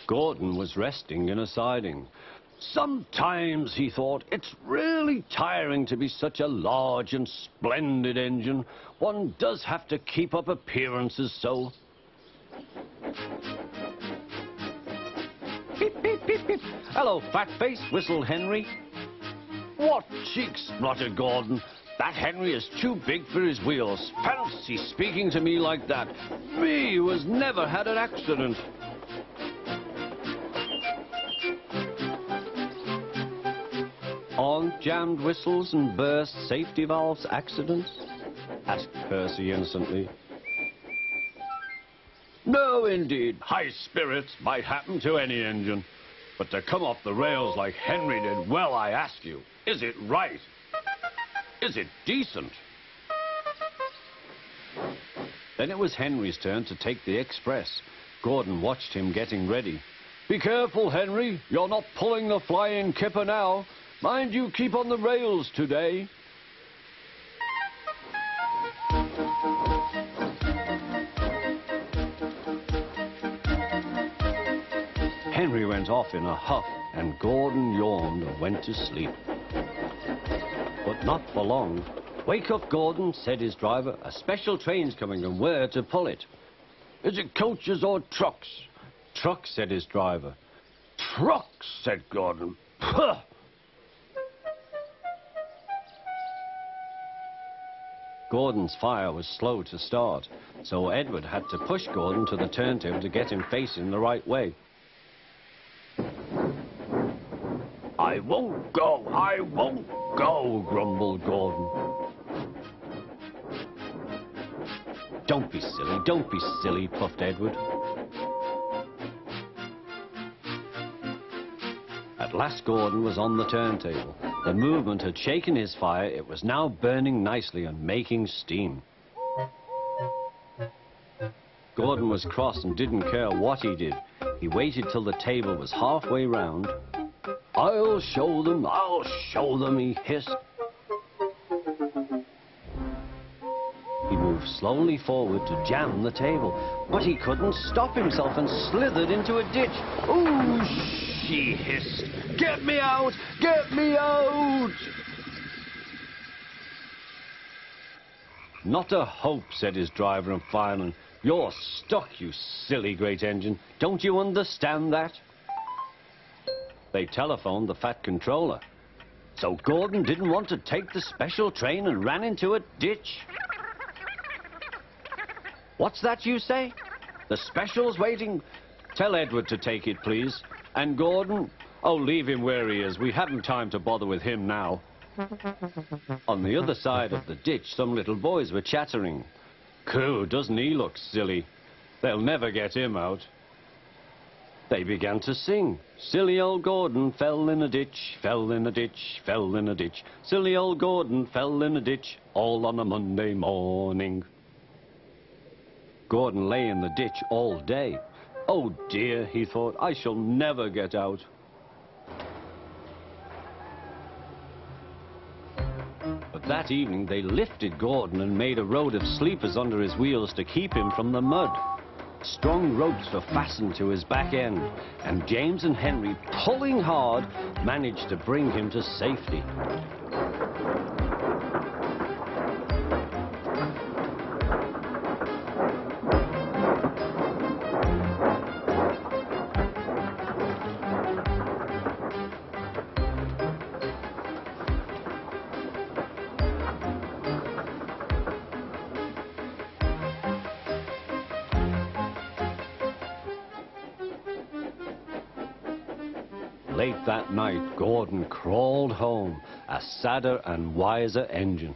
Gordon was resting in a siding. Sometimes, he thought, it's really tiring to be such a large and splendid engine. One does have to keep up appearances so. Beep, beep, beep, beep. Hello, fat face, whistled Henry. What cheeks, spluttered Gordon. That Henry is too big for his wheels. Fancy speaking to me like that. Me, who has never had an accident. Aren't jammed whistles and burst safety valves accidents? Asked Percy innocently. No, indeed. High spirits might happen to any engine. But to come off the rails like Henry did, well, I ask you, is it right? Is it decent? Then it was Henry's turn to take the express. Gordon watched him getting ready. Be careful, Henry. You're not pulling the Flying Kipper now. Mind you keep on the rails today. Henry went off in a huff, and Gordon yawned and went to sleep. But not for long. Wake up, Gordon, said his driver. A special train's coming, and we're to pull it. Is it coaches or trucks? Trucks, said his driver. Trucks, said Gordon. Puh! Gordon's fire was slow to start, so Edward had to push Gordon to the turntable to get him facing the right way. I won't go, I won't go, grumbled Gordon. Don't be silly, puffed Edward. At last Gordon was on the turntable. The movement had shaken his fire. It was now burning nicely and making steam. Gordon was cross and didn't care what he did. He waited till the table was halfway round. I'll show them, he hissed. He moved slowly forward to jam the table, but he couldn't stop himself and slithered into a ditch. Ooh, she hissed. Get me out! Get me out! Not a hope, said his driver and fireman. You're stuck, you silly great engine. Don't you understand that? They telephoned the Fat Controller. So Gordon didn't want to take the special train and ran into a ditch. What's that you say? The special's waiting. Tell Edward to take it, please. And Gordon, oh, leave him where he is. We haven't time to bother with him now. On the other side of the ditch, some little boys were chattering. Coo, doesn't he look silly? They'll never get him out. They began to sing. Silly old Gordon fell in a ditch, fell in a ditch, fell in a ditch. Silly old Gordon fell in a ditch, all on a Monday morning. Gordon lay in the ditch all day. Oh dear, he thought, I shall never get out. But that evening they lifted Gordon and made a road of sleepers under his wheels to keep him from the mud. Strong ropes were fastened to his back end, and James and Henry, pulling hard, managed to bring him to safety. Late that night, Gordon crawled home, a sadder and wiser engine.